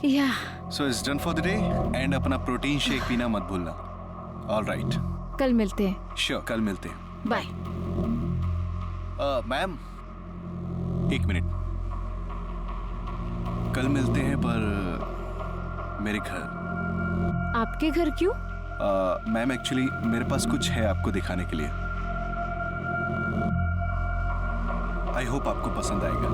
Yeah. So it's done for the day and अपना protein shake पीना मत भूलना. All right. कल मिलते हैं. Sure, कल मिलते हैं. बाय. मैम, एक मिनट. कल मिलते हैं पर मेरे घर. आपके घर क्यों? मैम एक्चुअली मेरे पास कुछ है आपको दिखाने के लिए. आई होप आपको पसंद आएगा.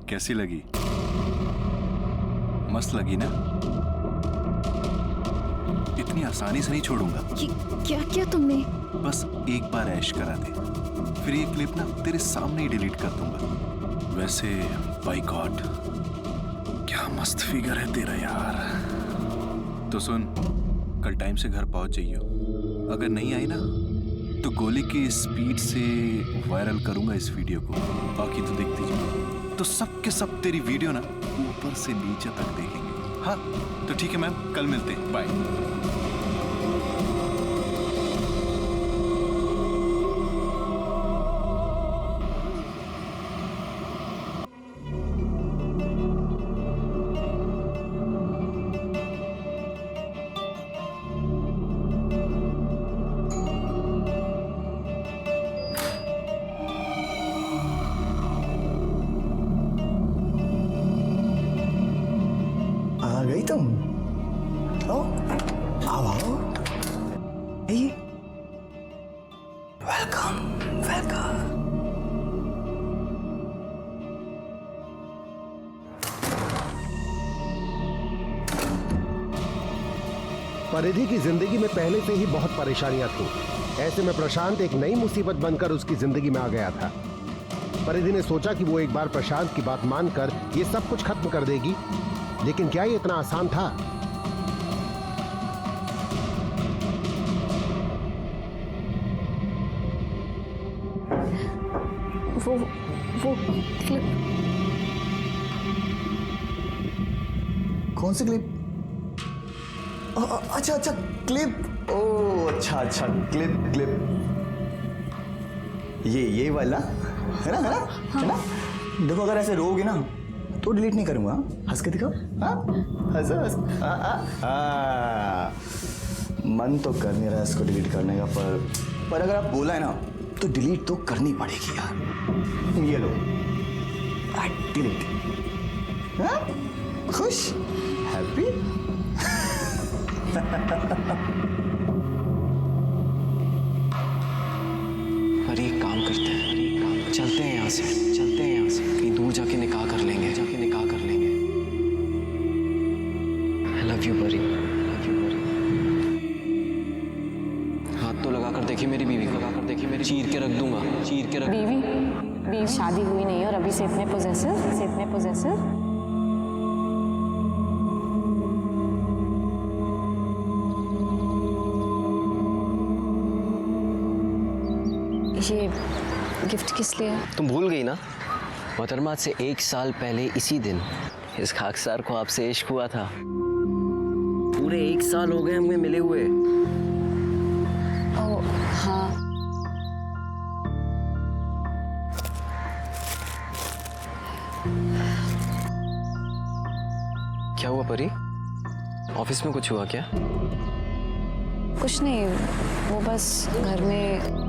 कैसी लगी? मस्त लगी ना? इतनी आसानी से नहीं छोड़ूंगा. क्या क्या तुमने? बस एक बार ऐश करा दे, फिर ये क्लिप ना तेरे सामने ही डिलीट कर दूंगा. वैसे बाय गॉड क्या मस्त फिगर है तेरा यार. तो सुन, कल टाइम से घर पहुंच जाइयो. अगर नहीं आई ना तो गोली की स्पीड से वायरल करूंगा इस वीडियो को. बाकी तो देखती जाओ. तो सब के सब तेरी वीडियो ना ऊपर से नीचे तक देखेंगे. हाँ तो ठीक है मैम, कल मिलते हैं. बाय. गई तुम? आओ आओ आओ. Welcome welcome. परिधि की जिंदगी में पहले से ही बहुत परेशानियां थीं. ऐसे में प्रशांत एक नई मुसीबत बनकर उसकी जिंदगी में आ गया था. परिधि ने सोचा कि वो एक बार प्रशांत की बात मानकर ये सब कुछ खत्म कर देगी, लेकिन क्या ये इतना आसान था? वो क्लिप. कौन सी क्लिप? अच्छा अच्छा क्लिप. ओ अच्छा अच्छा क्लिप. ये वाला है ना? है ना? देखो अगर ऐसे रोगे ना तो डिलीट नहीं करूंगा. हंस के दिखाओ. हंस. मन तो कर नहीं रहा इसको डिलीट करने का, पर अगर आप बोला है ना तो डिलीट तो करनी पड़ेगी यार. ये लो डिलीट. खुश? हैप्पी? पर एक काम करते हैं, चलते हैं यहाँ से कहीं दूर जाके निकाह कर लेंगे. I love you परी. हाथ तो लगा कर देखिए मेरी बीवी को. चीर के रख दूंगा. बीवी शादी हुई नहीं है और अभी से इतने पोजेसिव. ये गिफ्ट किस लिए? तुम भूल गई ना? मोहतरमा से 1 साल पहले इसी दिन इस खाकसार को आपसे इश्क हुआ था. पूरे 1 साल हो गए हमें मिले हुए. ओह हाँ. क्या हुआ परी? ऑफिस में कुछ हुआ क्या? कुछ नहीं, वो बस घर में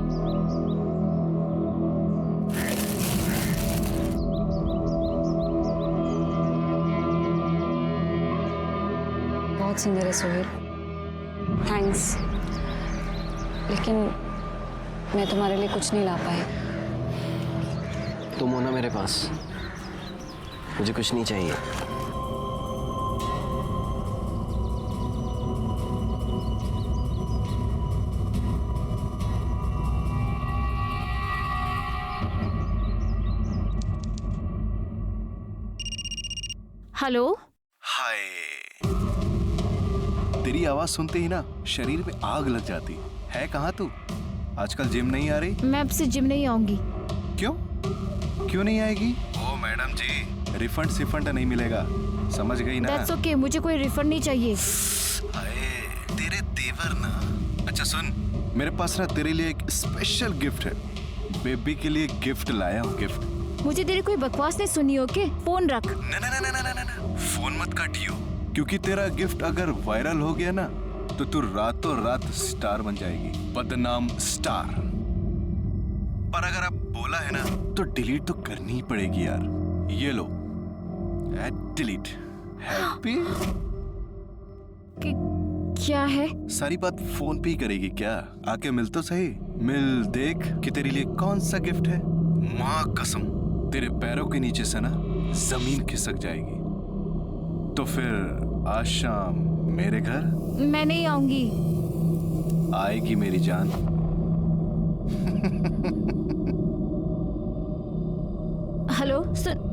बहुत सुंदर है सोहेल. थैंक्स. लेकिन मैं तुम्हारे लिए कुछ नहीं ला पाई। तुम हो ना मेरे पास, मुझे कुछ नहीं चाहिए। हेलो। हाय। तेरी आवाज सुनते ही ना शरीर में आग लग जाती है। कहाँ तू? आजकल जिम नहीं आ रही? मैं अब से जिम नहीं आऊंगी। क्यों? क्यों नहीं आएगी? ओ मैडम जी, रिफंड सिफंड नहीं मिलेगा, समझ गई ना? दैट्स ओके, मुझे कोई रिफंड नहीं चाहिए। अरे तेरे तेवर ना। अच्छा सुन, मेरे पास ना तेरे लिए एक स्पेशल गिफ्ट है। बेबी के लिए गिफ्ट लाया हूँ, गिफ्ट। मुझे तेरी कोई बकवास नहीं सुनी, ओके? फोन रख। ना ना ना ना ना ना ना, फोन मत काटियो, क्योंकि तेरा गिफ्ट अगर वायरल हो गया ना तो तू रातों रात स्टार बन जाएगी, बदनाम स्टार। पर अगर आप बोला है ना तो डिलीट तो करनी ही पड़ेगी यार। ये लो, डिलीट। हैप्पी? क्या है? सारी बात फोन पे ही करेगी क्या? आके मिल तो सही, मिल देख कि तेरे लिए कौन सा गिफ्ट है। माँ कसम, तेरे पैरों के नीचे से ना जमीन खिसक जाएगी। तो फिर आज शाम मेरे घर? मैं नहीं आऊंगी। आएगी मेरी जान। हेलो, सुन।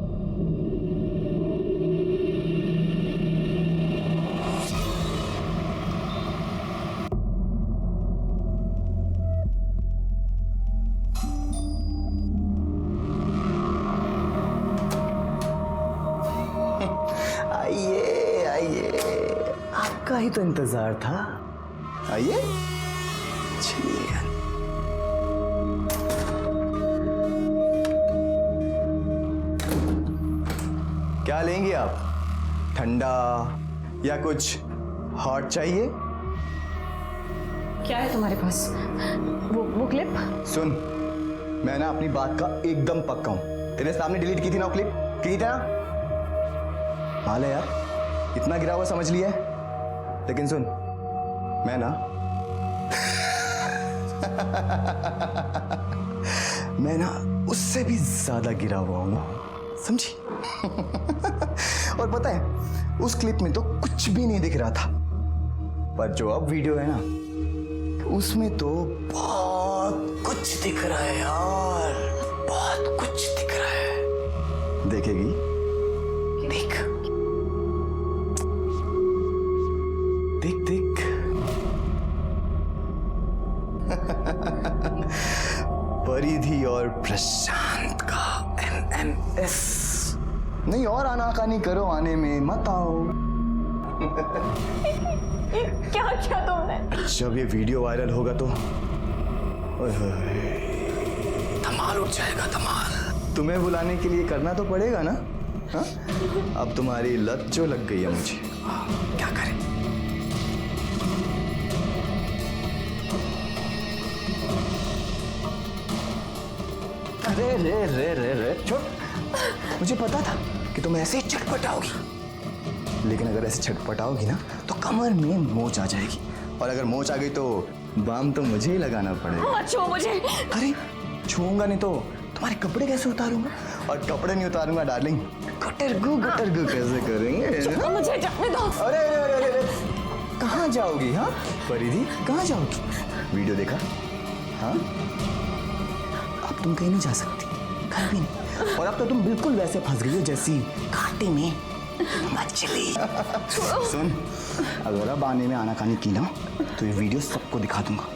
आइए आइए, आपका ही तो इंतजार था। आइए, चलिए। क्या लेंगे आप? ठंडा या कुछ हॉट चाहिए? क्या है तुम्हारे पास? वो क्लिप? सुन, मैं ना अपनी बात का एकदम पक्का हूं। तेरे सामने डिलीट की थी ना वो क्लिप, की थी ना? हाल है यार, इतना गिरा हुआ समझ लिया है। लेकिन सुन, मैं ना मैं ना उससे भी ज्यादा गिरा हुआ हूं, समझी? और पता है, उस क्लिप में तो कुछ भी नहीं दिख रहा था, पर जो अब वीडियो है ना, उसमें तो बहुत कुछ दिख रहा है यार, बहुत कुछ दिख रहा है। देखेगी? देख देख देख। परिधि और प्रशांत का MMS। नहीं और आनाकानी करो, आने में मत आओ। क्या क्या तुमने? जब ये वीडियो वायरल होगा तो ओए होए, धमाल उठ जाएगा, धमाल। तुम्हें बुलाने के लिए करना तो पड़ेगा ना? हा? अब तुम्हारी लत जो लग गई है मुझे, क्या करें? अरे रे रे रे रे छोड़। मुझे पता था कि तुम ऐसे ही छटपटाओगी, लेकिन अगर ऐसे छटपटाओगी ना तो कमर में मोच आ जाएगी, और अगर मोच आ गई तो बाम तो मुझे ही लगाना पड़ेगा। छो मुझे। अरे छूंगा नहीं तो तुम्हारे कपड़े कैसे उतारूंगा? और कपड़े नहीं उतारूंगा डार्लिंग, गटरगू कैसे करेंगे? मुझे जाने दो। अरे अरे अरे अरे, कहाँ जाओगी? हाँ परिधि, कहाँ जाओगी? वीडियो देखा? हाँ, अब तुम कहीं नहीं जा सकती, कहीं भी नहीं। और अब तो तुम बिल्कुल वैसे फंस गई हो जैसी घाटे में मछली। सुन, अगर अब आने में आनाकानी की ना तो ये वीडियो सबको दिखा दूंगा।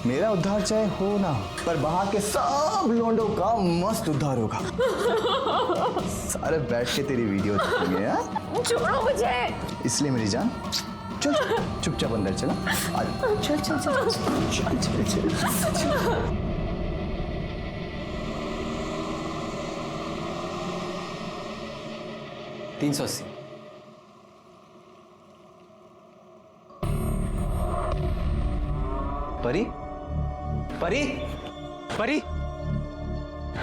मेरा उद्धार चाहे हो ना हो, पर बाहर के सब लोंडों का मस्त उद्धार होगा। सारे बैठ के तेरी वीडियो देखेंगे यार। छोड़ो मुझे। इसलिए मेरी जान, चल चुपचाप अंदर चला। चल चल चल चल चल चल चल। 380। परी परी परी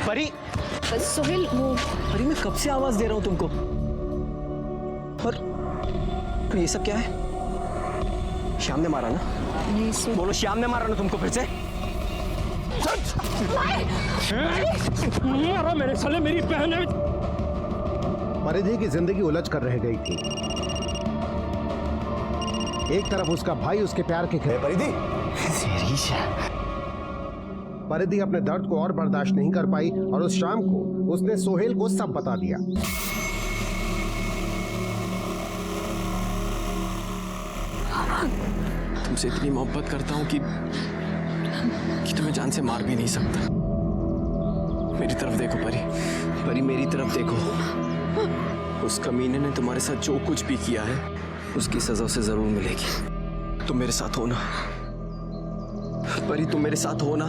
परी सोहेल, वो परी, मैं कब से आवाज दे रहा हूं तुमको, और ये सब क्या है? श्याम ने मारा ना? नहीं सुन। बोलो, श्याम ने मारा ना तुमको फिर से? मारा मेरे साले, मेरी बहन है। परिधि की जिंदगी उलझ कर रह गई थी। एक तरफ उसका भाई उसके प्यार के खिलाफ, परिधि, परिधि अपने दर्द को और बर्दाश्त नहीं कर पाई और उस शाम को उसने सोहेल को सब बता दिया। तुमसे इतनी मोहब्बत करता हूं कि तुम्हें जान से मार भी नहीं सकता। मेरी तरफ देखो परी, परी मेरी तरफ देखो। उस कमीने ने तुम्हारे साथ जो कुछ भी किया है उसकी सजा उसे जरूर मिलेगी। तुम मेरे साथ हो ना परी, तुम मेरे साथ हो ना?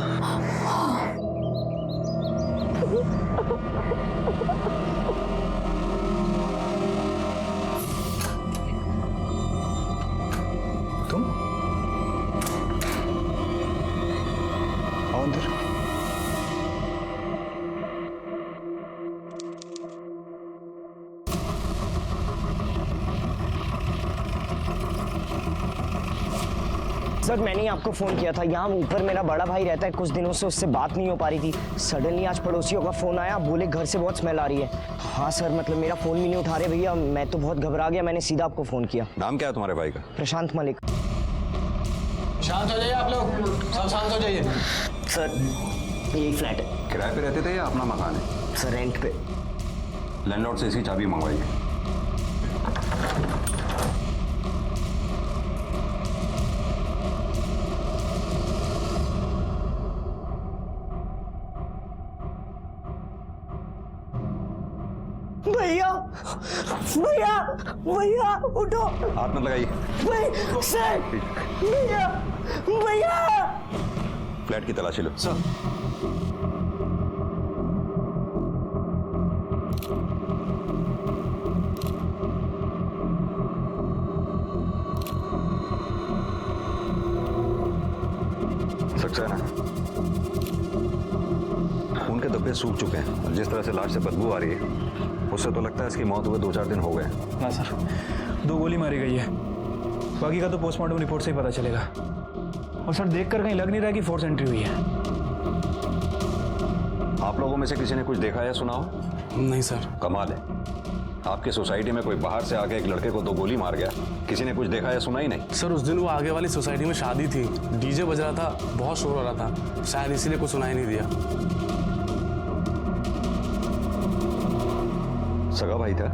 तुम आओ अंदर। सर मैंने ही आपको फ़ोन किया था। यहाँ ऊपर मेरा बड़ा भाई रहता है, कुछ दिनों से उससे बात नहीं हो पा रही थी। सडनली आज पड़ोसियों का फ़ोन आया, बोले घर से बहुत स्मेल आ रही है। हाँ सर, मतलब मेरा फ़ोन भी नहीं उठा रहे भैया, मैं तो बहुत घबरा गया, मैंने सीधा आपको फ़ोन किया। नाम क्या है तुम्हारे भाई का? प्रशांत मलिक। शांत हो जाइए आप लोग, सब शांत हो जाइए। सर यही फ्लैट है। किराए पे रहते थे या अपना मकान है? सर रेंट पे। लैंडलॉर्ड से इसकी चाबी मंगवाइए। भैया भैया भैया उठो। हाथ मत लगाइए। सर भैया भैया। फ्लैट की तलाशी लो। सर सक्सेना, खून के धब्बे सूख चुके हैं और जिस तरह से लाश से बदबू आ रही है उससे तो लगता है इसकी मौत हुए 2-4 दिन हो गए। ना सर, 2 गोली मारी गई है, बाकी का तो पोस्टमार्टम रिपोर्ट से ही पता चलेगा। और सर देखकर कहीं लग नहीं रहा कि फोर्स एंट्री हुई है। आप लोगों में से किसी ने कुछ देखा या सुना हो? नहीं सर। कमाल है, आपकी सोसाइटी में कोई बाहर से आके एक लड़के को 2 गोली मार गया, किसी ने कुछ देखा या सुना ही नहीं? सर उस दिन वो आगे वाली सोसाइटी में शादी थी, डीजे बज रहा था, बहुत शोर हो रहा था, शायद इसीलिए कुछ सुनाई नहीं दिया। सगा भाई था?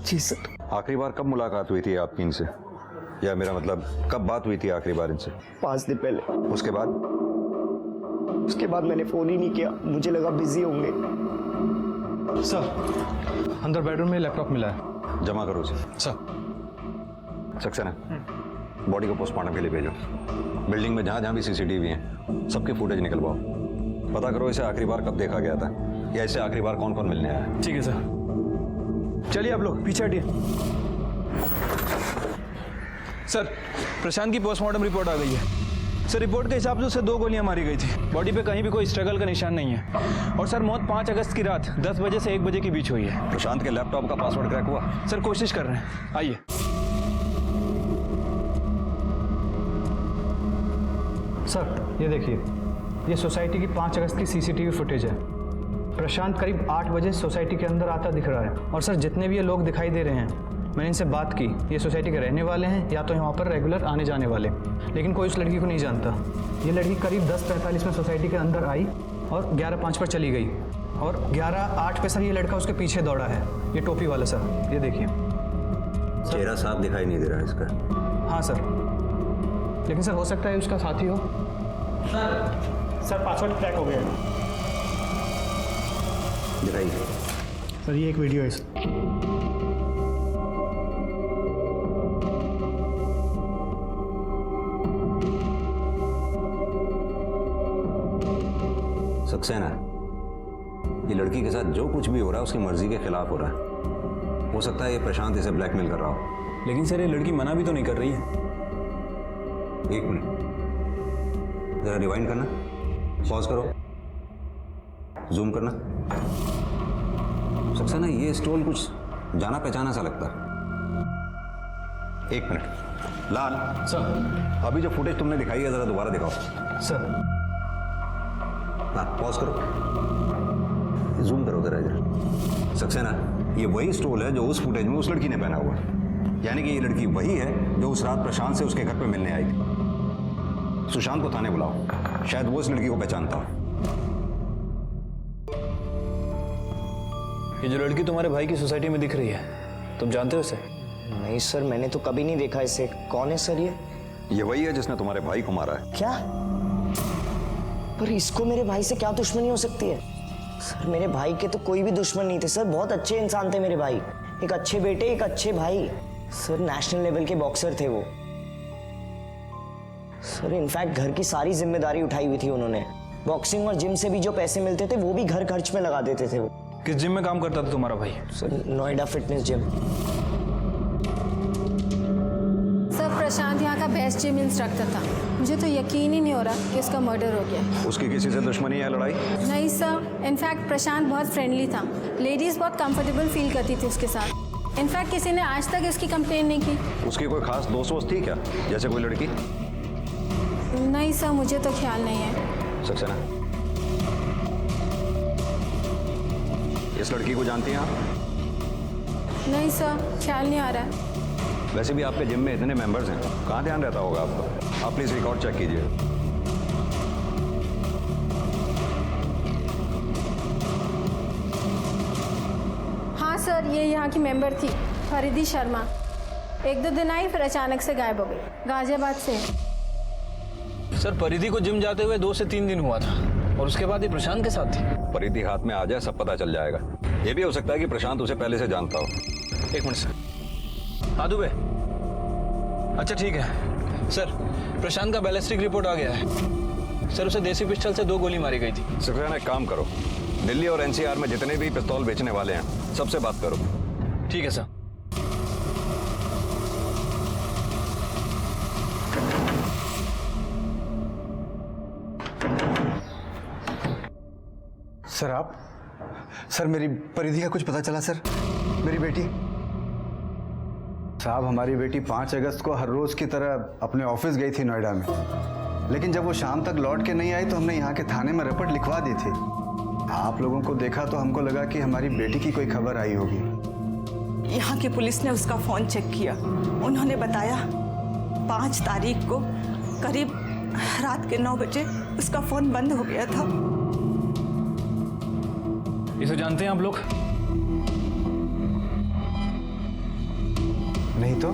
जी सर। आखिरी बार कब मुलाकात हुई थी आपकी इनसे, या मेरा मतलब कब बात हुई थी आखिरी बार इनसे? 5 दिन पहले। उसके बाद? उसके बाद मैंने फ़ोन ही नहीं किया, मुझे लगा बिजी होंगे। सर अंदर बेडरूम में लैपटॉप मिला है। जमा करो उसे। सर सक्सेना, बॉडी को पोस्टमार्टम के लिए भेजो। बिल्डिंग में जहाँ जहाँ भी सीसीटीवी हैं सबके फुटेज निकलवाओ। पता करो इसे आखिरी बार कब देखा गया था, या इसे आखिरी बार कौन कौन मिलने आया है। ठीक है सर, चलिए आप लोग पीछे हटिए। सर प्रशांत की पोस्टमार्टम रिपोर्ट आ गई है। सर रिपोर्ट के हिसाब से उसे 2 गोलियां मारी गई थी, बॉडी पे कहीं भी कोई स्ट्रगल का निशान नहीं है। और सर मौत 5 अगस्त की रात 10 बजे से 1 बजे के बीच हुई है। प्रशांत के लैपटॉप का पासवर्ड क्रैक हुआ? सर कोशिश कर रहे हैं, आइए। सर ये देखिए, ये सोसाइटी की 5 अगस्त की सीसीटीवी फुटेज है। प्रशांत करीब 8 बजे सोसाइटी के अंदर आता दिख रहा है। और सर जितने भी ये लोग दिखाई दे रहे हैं, मैंने इनसे बात की, ये सोसाइटी के रहने वाले हैं या तो यहाँ पर रेगुलर आने जाने वाले, लेकिन कोई उस लड़की को नहीं जानता। ये लड़की करीब 10:45 में सोसाइटी के अंदर आई और 11:05 पर चली गई, और 11:08 पे सर ये लड़का उसके पीछे दौड़ा है, ये टोपी वाला सर, ये देखिए। चेहरा साफ दिखाई नहीं दे रहा इसका। हाँ सर, लेकिन सर हो सकता है उसका साथी हो। सर पासवर्ड क्रैक हो गया है। दिखाइए। सर ये एक वीडियो है सर। सक्सेना, ये लड़की के साथ जो कुछ भी हो रहा है उसकी मर्जी के खिलाफ हो रहा है। हो सकता है ये प्रशांत इसे ब्लैकमेल कर रहा हो। लेकिन सर ये लड़की मना भी तो नहीं कर रही है। 1 मिनट, जरा रिवाइंड करना, पॉज करो, जूम करना। सक्सेना, ये स्टोल कुछ जाना पहचाना सा लगता है। 1 मिनट, लाल, सर। अभी जो फुटेज तुमने दिखाई है जरा दोबारा दिखाओ। सर। हाँ, पॉज करो, जूम करो जरा इधर। सक्सेना, ये वही स्टोल है जो उस फुटेज में उस लड़की ने पहना हुआ है। यानी कि ये लड़की वही है जो उस रात प्रशांत से उसके घर पे मिलने आई थी। सुशांत को थाने बुलाओ, शायद वो इस लड़की को पहचानता हो। ये जो लड़की तुम्हारे भाई की सोसाइटी में दिख रही है, तुम जानते हो इसे? नहीं सर, मैंने तो कभी नहीं देखा इसे। कौन है सर ये? ये वही है जिसने तुम्हारे भाई को मारा है। क्या? पर इसको मेरे भाई से क्या दुश्मनी हो सकती है? सर मेरे भाई के तो कोई भी दुश्मन नहीं थे सर, बहुत अच्छे इंसान थे मेरे भाई। एक अच्छे बेटे, एक अच्छे भाई। सर नेशनल लेवल के बॉक्सर थे वो। सर इनफैक्ट घर की सारी जिम्मेदारी उठाई हुई थी उन्होंने। बॉक्सिंग और जिम से भी जो पैसे मिलते थे वो भी घर खर्च में लगा देते थे वो। किस जिम में काम करता था तुम्हारा भाई? Sir Noida fitness gym. Sir Prashant यहाँ का बेस्ट जिम इंस्ट्रक्टर था। मुझे तो यकीन ही नहीं हो रहा कि उसका मर्डर हो गया। उसकी किसी से दुश्मनी है, लड़ाई? नहीं सर, इनफैक्ट प्रशांत बहुत फ्रेंडली था। लेडीज़ बहुत कंफर्टेबल फील करती थी उसके साथ। इनफैक्ट किसी ने आज तक इसकी कंप्लेन नहीं की। उसकी कोई खास दोस्त वोस्त थी क्या, जैसे कोई लड़की? नहीं सर, मुझे तो ख्याल नहीं है। सक्सेना, इस लड़की को जानती हैं आप? नहीं सर, ख्याल नहीं आ रहा है। वैसे भी आपके जिम में इतने मेंबर्स हैं, कहाँ ध्यान रहता होगा आपका? आप प्लीज रिकॉर्ड चेक कीजिए। हाँ सर, ये यहाँ की मेंबर थी, फरीदी शर्मा। 1-2 दिन आई, फिर अचानक से गायब हो गई। गाजियाबाद से। सर परिधि को जिम जाते हुए 2 से 3 दिन हुआ था और उसके बाद ये प्रशांत के साथ थी। परिधि हाथ में आ जाए सब पता चल जाएगा। ये भी हो सकता है कि प्रशांत उसे पहले से जानता हो। 1 मिनट सर। हाँ दुबे, अच्छा ठीक है सर। प्रशांत का बैलिस्टिक रिपोर्ट आ गया है सर। उसे देसी पिस्टल से 2 गोली मारी गई थी। सक्सेना, एक काम करो, दिल्ली और एनसीआर में जितने भी पिस्तौल बेचने वाले हैं सबसे बात करो। ठीक है सर। सर आप? सर मेरी परिधि का कुछ पता चला सर? मेरी बेटी? साहब हमारी बेटी 5 अगस्त को हर रोज की तरह अपने ऑफिस गई थी नोएडा में, लेकिन जब वो शाम तक लौट के नहीं आई तो हमने यहाँ के थाने में रिपोर्ट लिखवा दी थी। आप लोगों को देखा तो हमको लगा कि हमारी बेटी की कोई खबर आई होगी। यहाँ की पुलिस ने उसका फोन चेक किया। उन्होंने बताया 5 तारीख को करीब रात के 9 बजे उसका फोन बंद हो गया था। इसे जानते हैं आप लोग? नहीं तो?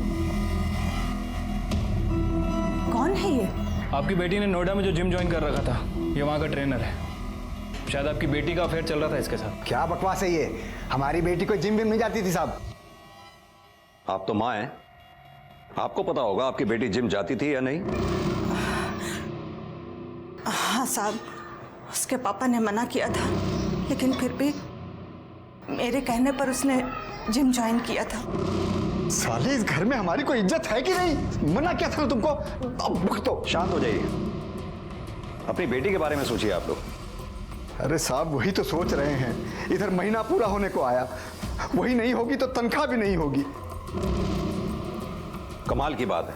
कौन है ये? आपकी बेटी ने नोएडा में जो जिम ज्वाइन कर रखा था, ये वहाँ का ट्रेनर है। शायद आपकी बेटी का अफेयर चल रहा था इसके साथ। क्या बकवास है ये? हमारी बेटी को जिम भी नहीं जाती थी साहब। आप तो माँ हैं, आपको पता होगा आपकी बेटी जिम जाती थी या नहीं? हाँ साहब, उसके पापा ने मना किया था, लेकिन फिर भी मेरे कहने पर उसने जिम ज्वाइन किया था। साले इस घर में हमारी कोई इज्जत है कि नहीं? मना क्या था तुमको? अब भुगतो। शांत हो जाइए, अपनी बेटी के बारे में सोचिए आप लोग। अरे साहब वही तो सोच रहे हैं। इधर महीना पूरा होने को आया, वही नहीं होगी तो तनख्वाह भी नहीं होगी। कमाल की बात है,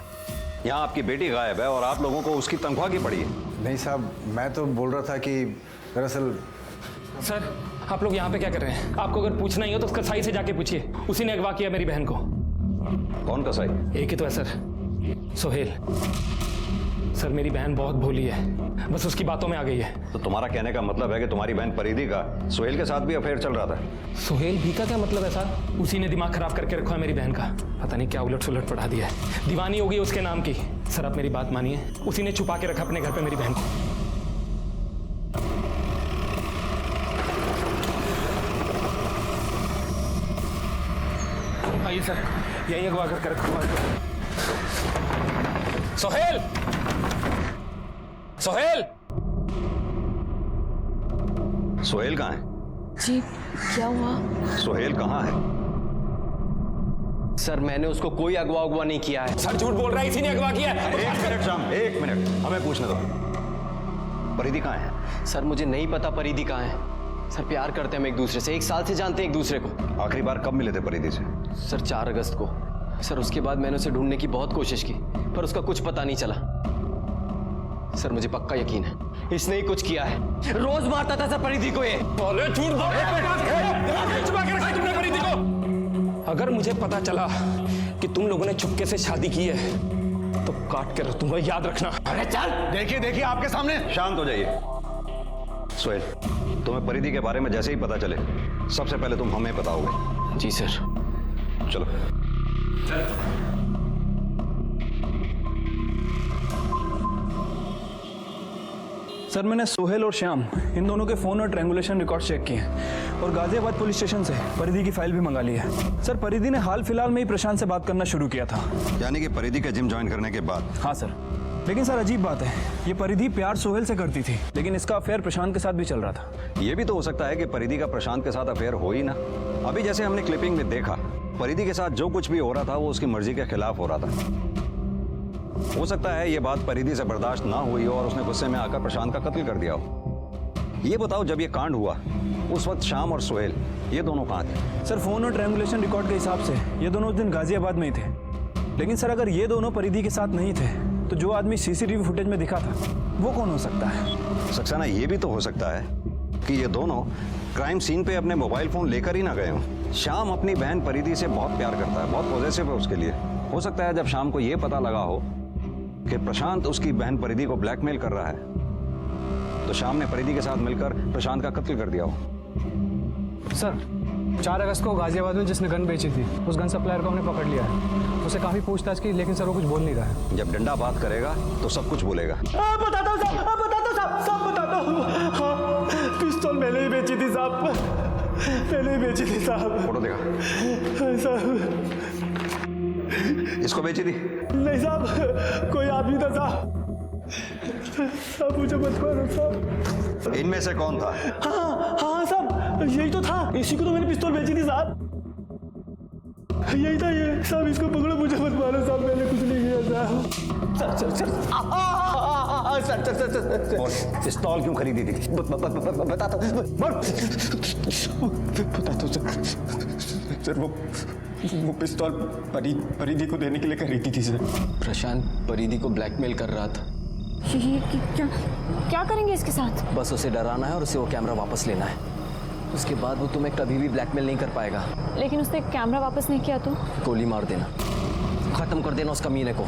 यहाँ आपकी बेटी गायब है और आप लोगों को उसकी तनख्वाह की पड़ी है। नहीं साहब, मैं तो बोल रहा था कि दरअसल। सर आप लोग यहाँ पे क्या कर रहे हैं? आपको अगर पूछना ही हो तो कसाई से जाके पूछिए, उसी ने अगवा किया मेरी बहन को। कौन कसाई? एक ही तो है सर, सोहेल। सर मेरी बहन बहुत भोली है, बस उसकी बातों में आ गई है। तो तुम्हारा कहने का मतलब है कि तुम्हारी बहन परिधि का सोहेल के साथ भी अफेयर चल रहा था? सोहेल भी का क्या मतलब है सर? उसी ने दिमाग खराब करके रखा है मेरी बहन का। पता नहीं क्या उलट सुलट पढ़ा दिया है, दीवानी हो गई उसके नाम की। सर आप मेरी बात मानिए, उसी ने छुपा के रखा अपने घर पे मेरी बहन को। आइए सर, यही अगवा कर रखा। सोहेल! सोहेल! सोहेल कहाँ है? जी क्या हुआ? सोहेल कहाँ है? सर मैंने उसको कोई अगवा नहीं किया है। सर झूठ बोल रहा है, इसी ने अगवा किया है। 1 मिनट शाम, 1 मिनट, हमें पूछने दो। परिधि कहाँ है? सर मुझे नहीं पता परिधि कहाँ है। सर प्यार करते हैं हम एक दूसरे से, 1 साल से जानते हैं एक दूसरे को। आखिरी बार कब मिले थे परिधि से? सर 4 अगस्त को। सर उसके बाद मैंने उसे ढूंढने की बहुत कोशिश की, पर उसका कुछ पता नहीं चला। सर मुझे पक्का यकीन है इसने ही कुछ किया है। रोज मारता था सर परिधि को ये। झूठ तुमने परिधि को। अगर मुझे पता चला कि तुम लोगों ने चुपके से शादी की है तो काट के रखूंगा, याद रखना। अरे चल, देखिए देखिए आपके सामने। शांत हो जाइए। सोहेल, तुम्हें परिधि के बारे में जैसे ही पता चले सबसे पहले तुम हमें बताओगे। जी सर। चलो। सर मैंने सोहेल और श्याम इन दोनों के फ़ोन और ट्रैंगुलेशन रिकॉर्ड चेक किए हैं और गाजियाबाद पुलिस स्टेशन से परिधि की फाइल भी मंगा ली है। सर परिधि ने हाल फिलहाल में ही प्रशांत से बात करना शुरू किया था। यानी कि परिधि का जिम ज्वाइन करने के बाद? हाँ सर, लेकिन सर अजीब बात है, ये परिधि प्यार सोहेल से करती थी, लेकिन इसका अफेयर प्रशांत के साथ भी चल रहा था। ये भी तो हो सकता है कि परिधि का प्रशांत के साथ अफेयर हो ही ना। अभी जैसे हमने क्लिपिंग में देखा, परिधि के साथ जो कुछ भी हो रहा था वो उसकी मर्जी के खिलाफ हो रहा था। हो सकता है ये बात परिधि से बर्दाश्त ना हुई हो और उसने गुस्से में आकर प्रशांत का कत्ल कर दिया हो। ये बताओ, जब ये कांड हुआ उस वक्त श्याम और सोहेल ये दोनों कहाँ थे? सर फोन और ट्रैंगुलेशन रिकॉर्ड के हिसाब से ये दोनों उस दिन गाजियाबाद में ही थे, लेकिन सर अगर ये दोनों परिधि के साथ नहीं थे तो जो आदमी सीसीटीवी फुटेज में दिखा था वो कौन हो सकता है? सक्सेना, ये भी तो हो सकता है कि ये दोनों क्राइम सीन पे अपने मोबाइल फोन लेकर ही ना गए हों। श्याम अपनी बहन परिधि से बहुत प्यार करता है, बहुत पॉजिटिव है उसके लिए। हो सकता है जब शाम को ये पता लगा हो कि प्रशांत उसकी बहन परिधि को ब्लैकमेल कर रहा है तो शाम ने परिधि के साथ मिलकर प्रशांत का कत्ल कर दिया हो। सर 4 अगस्त को गाजियाबाद में जिसने गन बेची थी उस गन सप्लायर को हमने पकड़ लिया है। उसे काफी पूछताछ की, लेकिन सर वो कुछ बोल नहीं रहा है। जब डंडा बात करेगा तो सब कुछ बोलेगा। बताता हूँ साहब, सब बताता हूँ। हाँ, पिस्तौल मैंने ही बेची थी साहब, मैंने ही बेची थी साहब। फोटो देखा? साहब इसको बेची थी? नहीं साहब, कोई आदमी था साहब। साहब मुझे मत मारो साहब। इनमें से कौन था? हाँ साहब, यही तो था, इसी को तो मैंने पिस्तौल बेची थी साहब। यही था ये साहब, इसको पकड़ो, मुझे मत मारो साहब, मैंने कुछ नहीं किया साहब। सर पिस्तौल क्यों खरीदी थी? बताता हूँ सर, वो पिस्तौल परिधि को देने के लिए खरीदी थी सर। प्रशांत परिधि को ब्लैकमेल कर रहा था। ये क्या करेंगे इसके साथ? बस उसे डराना है और उसे वो कैमरा वापस लेना है। उसके बाद वो तुम्हें कभी भी ब्लैकमेल नहीं कर पाएगा। लेकिन उसने कैमरा वापस नहीं किया तो? गोली मार देना, खत्म कर देना उस कमीने को।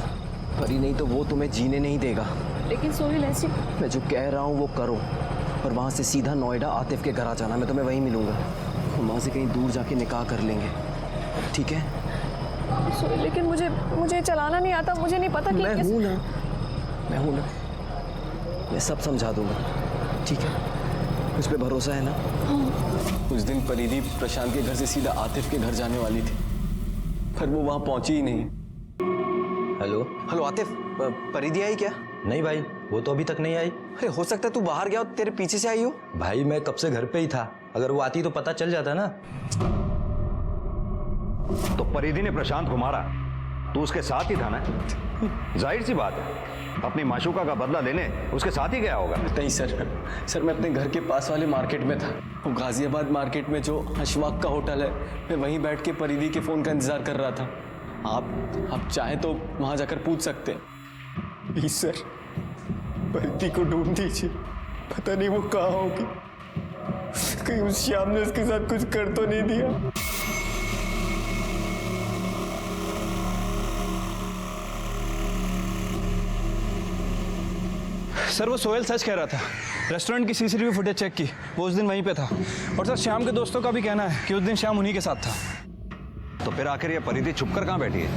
परी नहीं तो वो तुम्हें जीने नहीं देगा। लेकिन सोहेल ऐसी, मैं जो कह रहा हूँ वो करो और वहाँ से सीधा नोएडा आतिफ के घर आ जाना। मैं तुम्हें वहीं मिलूंगा, हम वहाँ से कहीं दूर जाके निकाह कर लेंगे, ठीक है? सोहेल लेकिन मुझे चलाना नहीं आता, मुझे नहीं पता कि मैं हूँ ना, मैं सब समझा दूंगा, ठीक है? मुझ पे भरोसा है ना? हाँ। उस दिन परिधि प्रशांत के घर से सीधा आतिफ के घर जाने वाली थी, पर वो वहाँ पहुंची ही नहीं। हेलो आतिफ, परिधि आई क्या? नहीं भाई, वो तो अभी तक नहीं आई। अरे हो सकता है तू बाहर गया हो, तेरे पीछे से आई हो। भाई मैं कब से घर पे ही था, अगर वो आती तो पता चल जाता ना। तो परिधि ने प्रशांत को मारा तो उसके साथ ही था ना? जाहिर सी बात है, अपनी माशूका का बदला लेने उसके साथ ही गया होगा। नहीं सर मैं अपने घर के पास वाले मार्केट में था। वो गाजियाबाद मार्केट में जो अशफाक का होटल है, मैं वहीं बैठ के परिधि के फ़ोन का इंतज़ार कर रहा था। आप चाहें तो वहाँ जाकर पूछ सकते हैं। प्लीज सर, परिधि को ढूंढ दीजिए, पता नहीं वो कहाँ होगी, कहीं उस श्याम ने उसके साथ कुछ कर तो नहीं दिया। सर वो सोहेल सच कह रहा था, रेस्टोरेंट की सीसीटीवी फुटेज चेक की, वो उस दिन वहीं पे था। और सर श्याम के दोस्तों का भी कहना है कि उस दिन श्याम उन्हीं के साथ था। तो फिर आखिर ये परिधि छुपकर कहाँ बैठी है?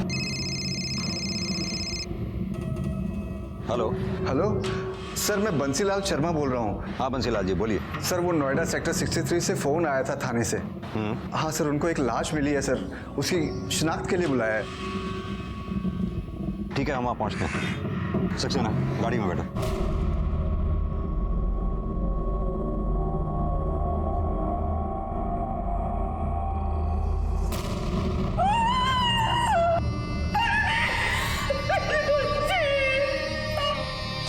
हेलो सर, मैं बंसीलाल शर्मा बोल रहा हूँ। हाँ बंसीलाल जी बोलिए। सर वो नोएडा सेक्टर 63 से फ़ोन आया था थाने से। हाँ सर, उनको एक लाश मिली है सर, उसकी शिनाख्त के लिए बुलाया है। ठीक है, हम वहाँ पहुँचते हैं। सक्सेना गाड़ी में बैठो।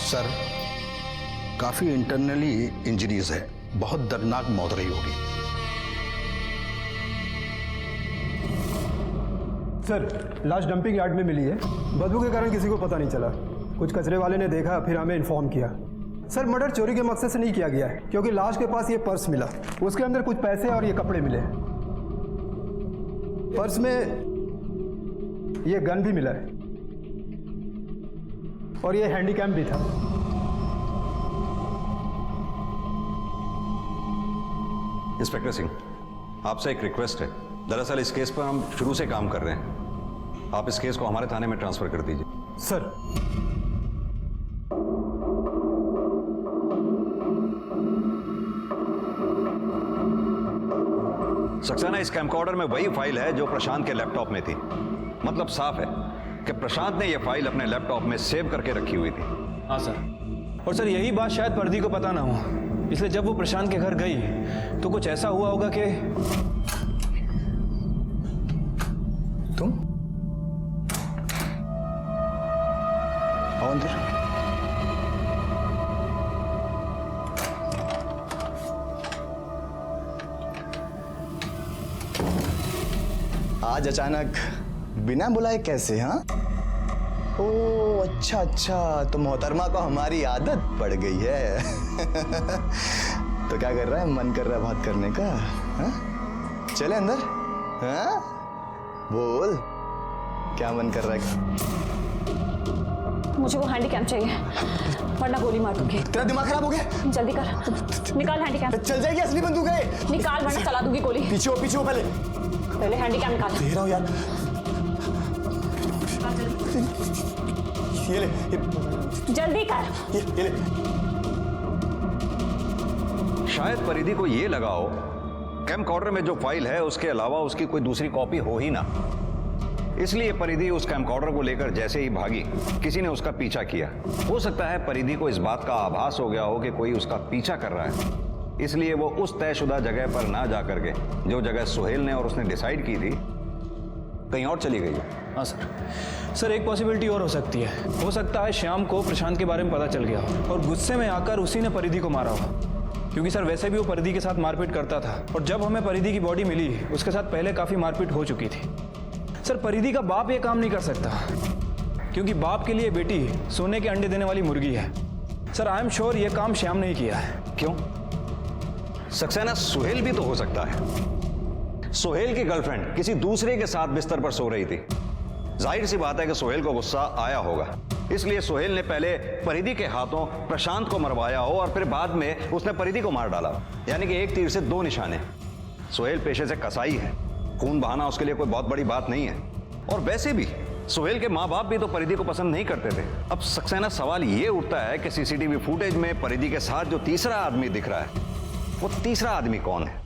सर काफी इंटरनली इंजरीज है, बहुत दर्दनाक मौत रही होगी। सर लाश डंपिंग यार्ड में मिली है। बदबू के कारण किसी को पता नहीं चला। कुछ कचरे वाले ने देखा, फिर हमें इन्फॉर्म किया। सर मर्डर चोरी के मकसद से नहीं किया गया है, क्योंकि लाश के पास ये पर्स मिला, उसके अंदर कुछ पैसे और ये कपड़े मिले। पर्स में ये गन भी मिला है और ये हैंडीकैम भी था। इंस्पेक्टर सिंह, आपसे एक रिक्वेस्ट है। दरअसल इस केस पर हम शुरू से काम कर रहे हैं। आप इस केस को हमारे थाने में ट्रांसफर कर दीजिए। सर सक्सेना, इस कैमकॉर्डर में वही फाइल है जो प्रशांत के लैपटॉप में थी। मतलब साफ है कि प्रशांत ने यह फाइल अपने लैपटॉप में सेव करके रखी हुई थी। हाँ सर। और सर यही बात शायद पर्दी को पता ना हो, इसलिए जब वो प्रशांत के घर गई तो कुछ ऐसा हुआ होगा कि तुम आओ अंदर। आज अचानक बिना बुलाए कैसे? हाँ, ओ अच्छा अच्छा, तो मोहतरमा को हमारी आदत पड़ गई है। तो क्या कर रहा है? मन कर रहा है बात करने का? हाँ? चले अंदर। हाँ? बोल, क्या मन कर रहा है? मुझे वो हैंडीकैम चाहिए, वरना गोली मार दूंगी। तेरा दिमाग खराब हो गया? जल्दी कर, निकाल हैंडीकैम। चल जाएगी असली बंदूक है। निकाल वरना चला दूंगी गोली। पीछे हो पहले हैंडीकैम निकाल। दे रहा हूं यार। ये ले, जल्दी कर। ये ले। शायद परिधि को ये लगा हो कैमकॉर्डर में जो फाइल है उसके अलावा उसकी कोई दूसरी कॉपी हो ही ना, इसलिए परिधि उस कैमकॉर्डर को लेकर जैसे ही भागी किसी ने उसका पीछा किया। हो सकता है परिधि को इस बात का आभास हो गया हो कि कोई उसका पीछा कर रहा है, इसलिए वो उस तयशुदा जगह पर ना जा करके जो जगह सुहेल ने और उसने डिसाइड की थी कहीं और चली गई है। हाँ सर, एक पॉसिबिलिटी और हो सकती है। हो सकता है श्याम को प्रशांत के बारे में पता चल गया हो और गुस्से में आकर उसी ने परिधि को मारा हो, क्योंकि सर वैसे भी वो परिधि के साथ मारपीट करता था और जब हमें परिधि की बॉडी मिली उसके साथ पहले काफ़ी मारपीट हो चुकी थी। सर परिधि का बाप ये काम नहीं कर सकता, क्योंकि बाप के लिए बेटी सोने के अंडे देने वाली मुर्गी है। सर आई एम श्योर ये काम श्याम ने ही किया है। क्यों? सक्सेना, सुहेल भी तो हो सकता है। सुहेल की गर्लफ्रेंड किसी दूसरे के साथ बिस्तर पर सो रही थी। जाहिर सी बात है कि सुहेल को गुस्सा आया होगा, इसलिए सुहेल ने पहले परिधि के हाथों प्रशांत को मरवाया हो और फिर बाद में उसने परिधि को मार डाला। यानी कि एक तीर से दो निशाने। सुहेल पेशे से कसाई है, खून बहाना उसके लिए कोई बहुत बड़ी बात नहीं है। और वैसे भी सुहेल के माँ बाप भी तो परिधि को पसंद नहीं करते थे। अब सक्सेना, सवाल ये उठता है कि सीसीटीवी फुटेज में परिधि के साथ जो तीसरा आदमी दिख रहा है, वो तीसरा आदमी कौन है?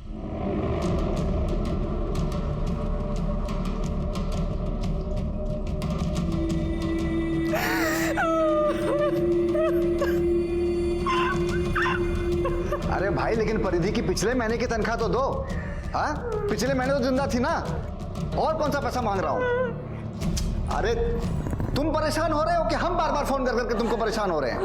अरे भाई, लेकिन परिधि की पिछले महीने की तनख्वाह तो दो। हाँ, पिछले महीने तो जिंदा थी ना, और कौन सा पैसा मांग रहा हूं? अरे तुम परेशान हो रहे हो कि हम बार बार फोन कर करके तुमको परेशान हो रहे हैं?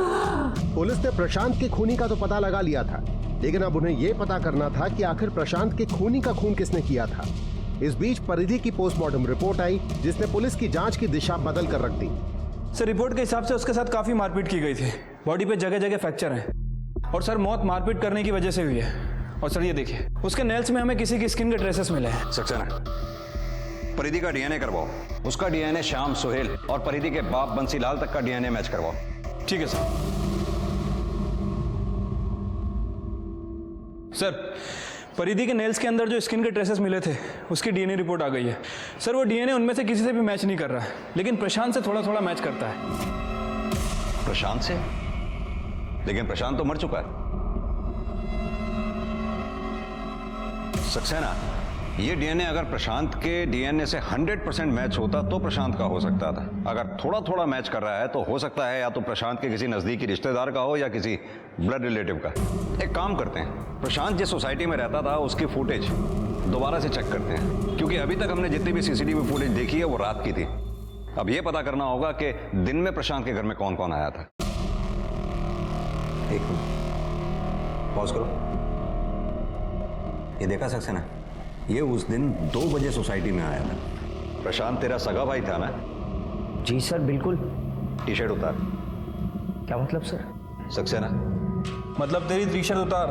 पुलिस ने प्रशांत के खूनी का तो पता लगा लिया था, लेकिन अब उन्हें यह पता करना था कि आखिर प्रशांत के खूनी का खून किसने किया था। इस बीच परिधि की पोस्टमार्टम रिपोर्ट आई, जिसने पुलिस की जांच की दिशा बदल कर रख दी। सर रिपोर्ट के हिसाब से उसके साथ काफी मारपीट की गई थी, बॉडी पे जगह जगह फ्रैक्चर है और सर मौत मारपीट करने की वजह से हुई है। और सर ये देखिए, उसके नेल्स में हमें किसी की स्किन के ट्रेसेस मिले हैं। सक्सेना, परिधि का डीएनए करवाओ। उसका डीएनए श्याम, सुहेल और परिधि के बाप बंसीलाल तक का डीएनए मैच करवाओ। ठीक है सर। सर परिधि के नेल्स के अंदर जो स्किन के ट्रेसेस मिले थे उसकी डीएनए रिपोर्ट आ गई है। सर वो डीएनए उनमें से किसी से भी मैच नहीं कर रहा है, लेकिन प्रशांत से थोड़ा थोड़ा मैच करता है। प्रशांत से? लेकिन प्रशांत तो मर चुका है। सक्सेना, ये डीएनए अगर प्रशांत के डीएनए से 100% मैच होता तो प्रशांत का हो सकता था। अगर थोड़ा थोड़ा मैच कर रहा है तो हो सकता है या तो प्रशांत के किसी नजदीकी रिश्तेदार का हो या किसी ब्लड रिलेटिव का। एक काम करते हैं, प्रशांत जिस सोसाइटी में रहता था उसकी फुटेज दोबारा से चेक करते हैं, क्योंकि अभी तक हमने जितनी भी सीसीटीवी फुटेज देखी है वो रात की थी। अब ये पता करना होगा कि दिन में प्रशांत के घर में कौन कौन आया था। एक मिनट, पॉज करो। ये देखा सक्सेना, ये उस दिन 2 बजे सोसाइटी में आया था। प्रशांत तेरा सगा भाई था ना? जी सर बिल्कुल। टी शर्ट उतार। क्या मतलब सर? सक्सेना, मतलब तेरी टी शर्ट उतार।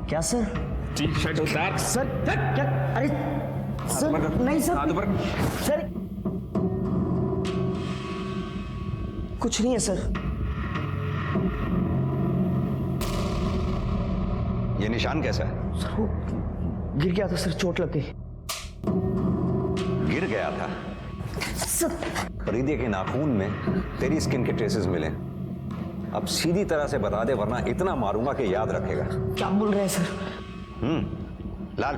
क्या सर? टी शर्ट उतार। सर क्या? अरे सर नहीं सर। हाथ ऊपर। सर कुछ नहीं है सर। ये निशान कैसा है? सर वो गिर गया था सर, चोट लग गई। गिर गया था? सर परिधि के नाखून में तेरी स्किन के ट्रेसेस मिले। अब सीधी तरह से बता दे, वरना इतना मारूंगा कि याद रखेगा। क्या बोल रहे हैं सर? लाल,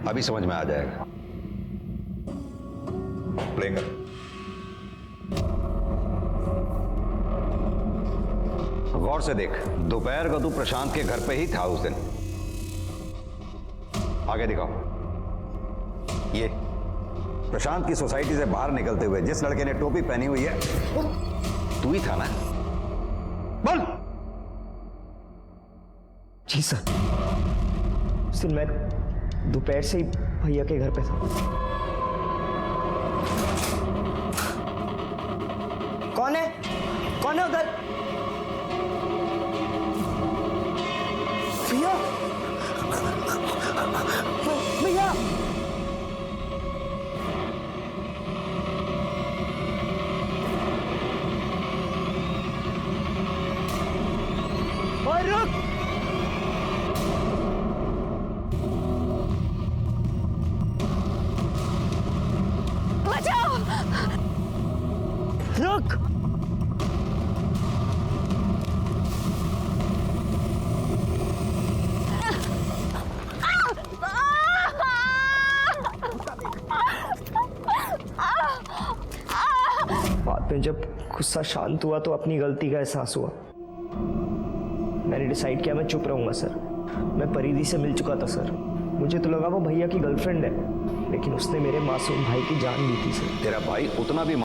अभी समझ में आ जाएगा। प्ले कर। गौर से देख, दोपहर को तू प्रशांत के घर पे ही था उस दिन। आगे दिखाओ। ये प्रशांत की सोसाइटी से बाहर निकलते हुए जिस लड़के ने टोपी पहनी हुई है तू ही था ना? बोल। जी सर, उस दिन मैं दोपहर से ही भैया के घर पे था। कौन है? कौन है उधर? भैया, भैया। और रुक। बचाओ! रुक। बाद में जब गुस्सा शांत हुआ तो अपनी गलती का एहसास हुआ। मैंने डिसाइड किया मैं चुप रहूंगा सर। मैं परिधि से मिल चुका था सर। मुझे तो लगा वो भैया की गर्लफ्रेंड है, लेकिन उसने मेरे मासूम भाई की जान ली थी सर। तेरा भाई उतना भी